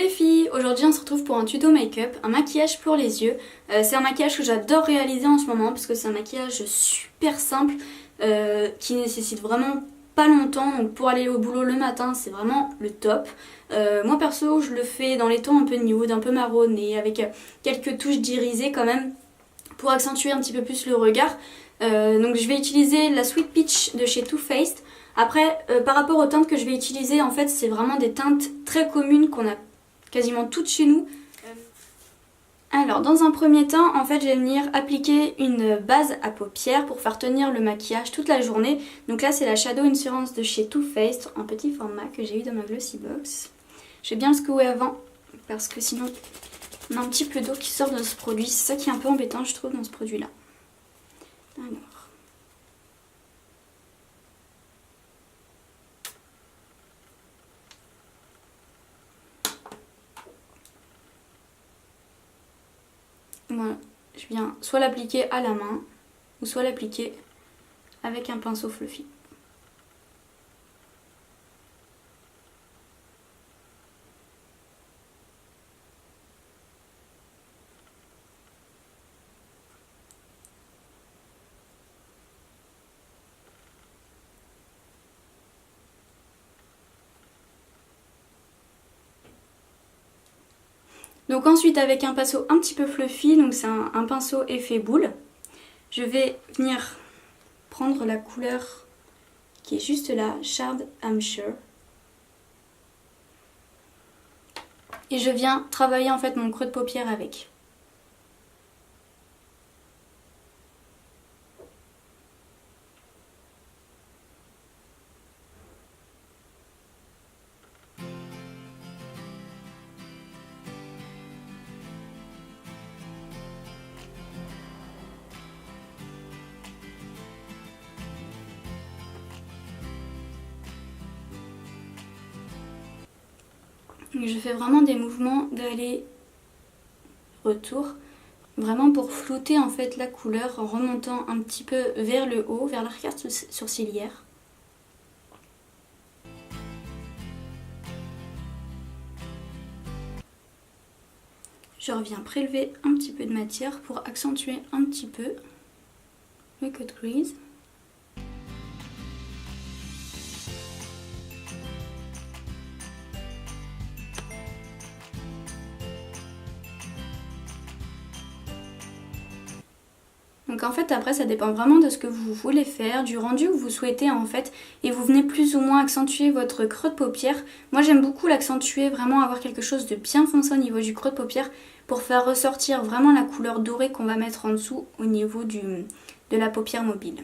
les filles, aujourd'hui on se retrouve pour un tuto make-up, un maquillage pour les yeux. C'est un maquillage que j'adore réaliser en ce moment parce que c'est un maquillage super simple qui nécessite vraiment pas longtemps. Donc pour aller au boulot le matin c'est vraiment le top. Moi perso je le fais dans les tons un peu nude, un peu marronné avec quelques touches d'irisé quand même pour accentuer un petit peu plus le regard. Donc je vais utiliser la Sweet Peach de chez Too Faced. Après, par rapport aux teintes que je vais utiliser, en fait, c'est vraiment des teintes très communes qu'on a quasiment toutes chez nous. Alors, dans un premier temps, en fait, je vais venir appliquer une base à paupières pour faire tenir le maquillage toute la journée. Donc là, c'est la Shadow Insurance de chez Too Faced, en petit format que j'ai eu dans ma Glossy Box. Je vais bien le secouer avant, parce que sinon, on a un petit peu d'eau qui sort de ce produit. C'est ça qui est un peu embêtant, je trouve, dans ce produit-là. Alors... Voilà, je viens soit l'appliquer à la main ou soit l'appliquer avec un pinceau fluffy. Donc ensuite avec un pinceau un petit peu fluffy, donc c'est un pinceau effet boule, je vais venir prendre la couleur qui est juste là, Shard I'm Sure. Et je viens travailler en fait mon creux de paupière avec. Je fais vraiment des mouvements d'aller-retour, vraiment pour flouter en fait la couleur en remontant un petit peu vers le haut, vers l'arcade sourcilière. Je reviens prélever un petit peu de matière pour accentuer un petit peu le cut crease. Donc en fait après ça dépend vraiment de ce que vous voulez faire, du rendu que vous souhaitez en fait, et vous venez plus ou moins accentuer votre creux de paupière. Moi j'aime beaucoup l'accentuer, vraiment avoir quelque chose de bien foncé au niveau du creux de paupière pour faire ressortir vraiment la couleur dorée qu'on va mettre en dessous au niveau de la paupière mobile.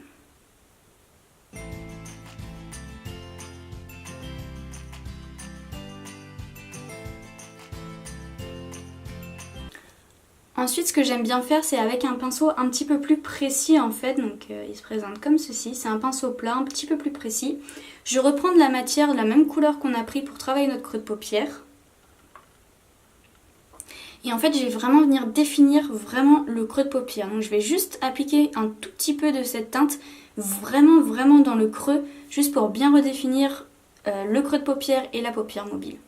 Ensuite, ce que j'aime bien faire, c'est avec un pinceau un petit peu plus précis en fait. Donc il se présente comme ceci, c'est un pinceau plat, un petit peu plus précis. Je reprends de la matière de la même couleur qu'on a pris pour travailler notre creux de paupière. Et en fait, je vais vraiment venir définir vraiment le creux de paupière. Donc je vais juste appliquer un tout petit peu de cette teinte, vraiment dans le creux, juste pour bien redéfinir le creux de paupière et la paupière mobile.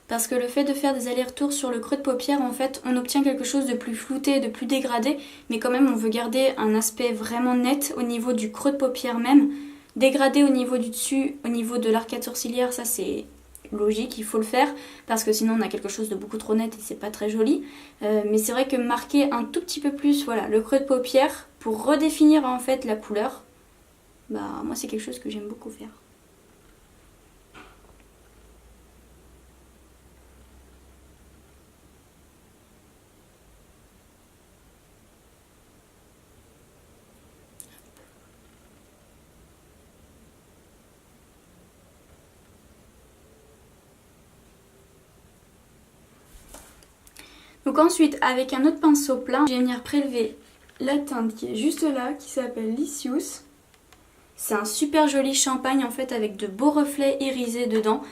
Parce que le fait de faire des allers-retours sur le creux de paupière, en fait, on obtient quelque chose de plus flouté, de plus dégradé, mais quand même on veut garder un aspect vraiment net au niveau du creux de paupière même. Dégradé au niveau du dessus, au niveau de l'arcade sourcilière, ça c'est logique, il faut le faire, parce que sinon on a quelque chose de beaucoup trop net et c'est pas très joli. Mais c'est vrai que marquer un tout petit peu plus voilà, le creux de paupière pour redéfinir en fait la couleur, bah moi c'est quelque chose que j'aime beaucoup faire. Donc ensuite, avec un autre pinceau plat, je vais venir prélever la teinte qui est juste là, qui s'appelle Licious. C'est un super joli champagne en fait avec de beaux reflets irisés dedans.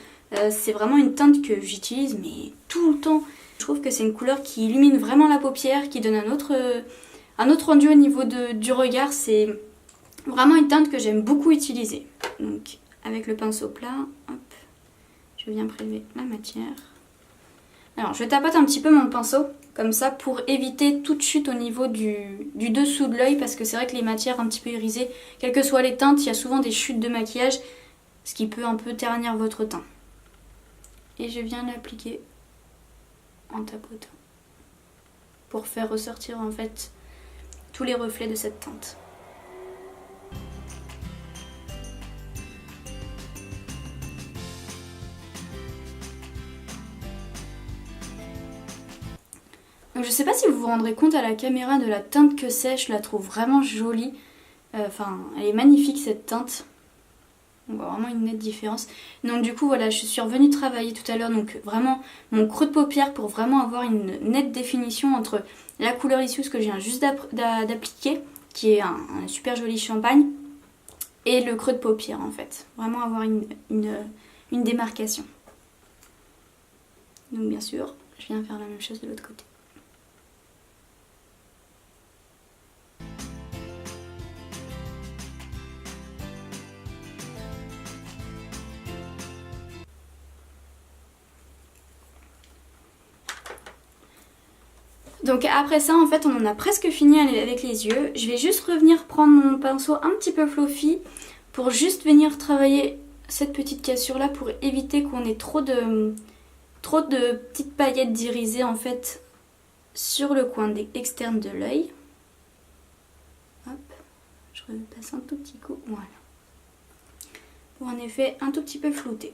C'est vraiment une teinte que j'utilise mais tout le temps. Je trouve que c'est une couleur qui illumine vraiment la paupière, qui donne un autre rendu au niveau du regard. C'est vraiment une teinte que j'aime beaucoup utiliser. Donc avec le pinceau plat, hop, je viens prélever la matière. Alors je tapote un petit peu mon pinceau comme ça pour éviter toute chute au niveau du dessous de l'œil, parce que c'est vrai que les matières un petit peu irisées, quelles que soient les teintes, il y a souvent des chutes de maquillage, ce qui peut un peu ternir votre teint. Et je viens l'appliquer en tapotant pour faire ressortir en fait tous les reflets de cette teinte. Donc je sais pas si vous vous rendrez compte à la caméra de la teinte que c'est, je la trouve vraiment jolie. Enfin, elle est magnifique cette teinte. On voit vraiment une nette différence. Donc du coup voilà, je suis revenue travailler tout à l'heure, donc vraiment mon creux de paupière pour vraiment avoir une nette définition entre la couleur issue, ce que je viens juste d'appliquer, qui est un super joli champagne, et le creux de paupière en fait. Vraiment avoir une démarcation. Donc bien sûr, je viens faire la même chose de l'autre côté. Donc après ça, en fait, on en a presque fini avec les yeux. Je vais juste revenir prendre mon pinceau un petit peu fluffy pour juste venir travailler cette petite cassure là pour éviter qu'on ait trop de petites paillettes d'irisé en fait sur le coin externe de l'œil. Hop, je repasse un tout petit coup, voilà. Pour un effet un tout petit peu flouté.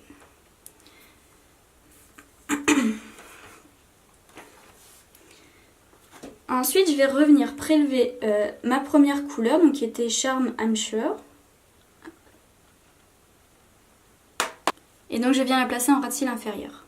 Ensuite, je vais revenir prélever ma première couleur, donc qui était Charm I'm Sure. Et donc je viens la placer en ras de cils inférieur.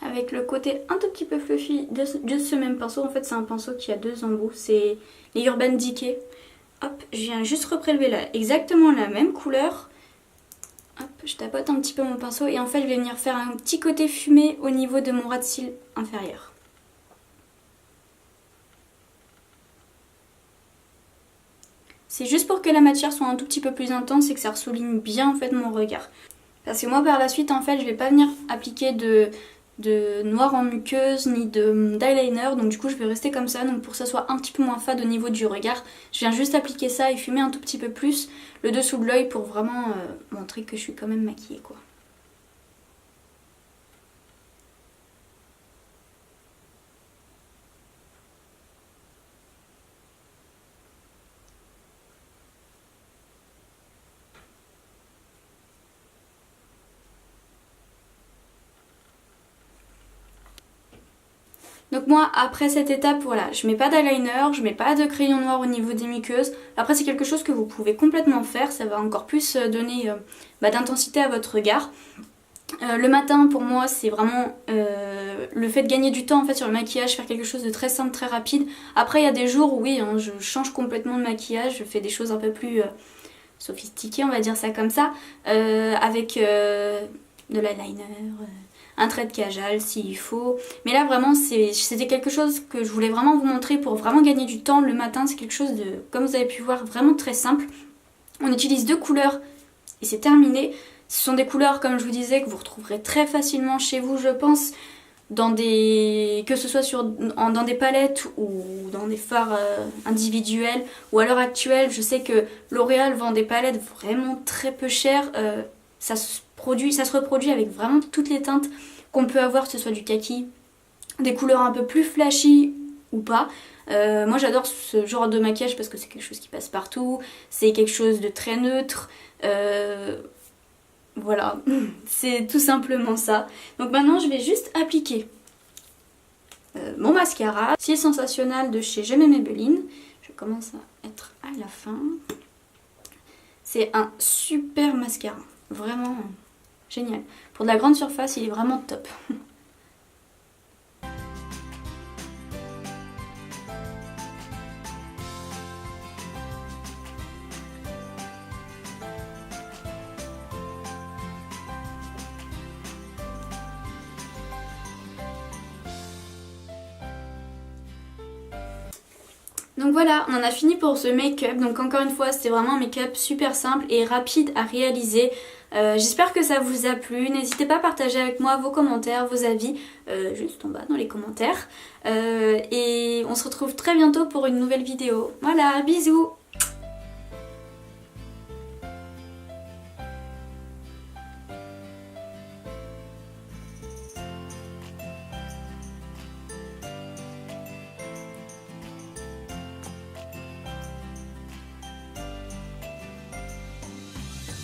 Avec le côté un tout petit peu fluffy de ce même pinceau, en fait c'est un pinceau qui a deux embouts, c'est les Urban Decay. Hop, je viens juste reprélever là exactement la même couleur. Hop, je tapote un petit peu mon pinceau et en fait je vais venir faire un petit côté fumé au niveau de mon ras de cils inférieur. C'est juste pour que la matière soit un tout petit peu plus intense et que ça ressouligne bien en fait mon regard. Parce que moi par la suite en fait je vais pas venir appliquer de noir en muqueuse ni d'eyeliner, donc du coup je vais rester comme ça, donc pour que ça soit un petit peu moins fade au niveau du regard, je viens juste appliquer ça et fumer un tout petit peu plus le dessous de l'œil pour vraiment montrer que je suis quand même maquillée quoi. Donc moi après cette étape, voilà, je mets pas d'eyeliner, je mets pas de crayon noir au niveau des muqueuses. Après c'est quelque chose que vous pouvez complètement faire, ça va encore plus donner d'intensité à votre regard. Le matin pour moi c'est vraiment le fait de gagner du temps en fait sur le maquillage, faire quelque chose de très simple, très rapide. Après il y a des jours où oui, hein, je change complètement de maquillage, je fais des choses un peu plus sophistiquées, on va dire ça comme ça, avec de l'eyeliner, un trait de Kajal s'il faut. Mais là vraiment c'était quelque chose que je voulais vraiment vous montrer pour vraiment gagner du temps le matin. C'est quelque chose de, comme vous avez pu voir, vraiment très simple. On utilise deux couleurs et c'est terminé. Ce sont des couleurs, comme je vous disais, que vous retrouverez très facilement chez vous, je pense, dans que ce soit dans des palettes ou dans des fards individuels. Ou à l'heure actuelle, je sais que L'Oréal vend des palettes vraiment très peu chères. Ça se reproduit avec vraiment toutes les teintes qu'on peut avoir, que ce soit du kaki, des couleurs un peu plus flashy ou pas. Moi j'adore ce genre de maquillage parce que c'est quelque chose qui passe partout, c'est quelque chose de très neutre. Voilà, c'est tout simplement ça. Donc maintenant je vais juste appliquer mon mascara. Cils Sensationnel de chez Je m'aime Maybelline. Je commence à être à la fin. C'est un super mascara. Vraiment génial. Pour de la grande surface, il est vraiment top. Donc voilà, on en a fini pour ce make-up. Donc encore une fois, c'était vraiment un make-up super simple et rapide à réaliser. J'espère que ça vous a plu. N'hésitez pas à partager avec moi vos commentaires, vos avis, juste en bas dans les commentaires. Et on se retrouve très bientôt pour une nouvelle vidéo. Voilà, bisous!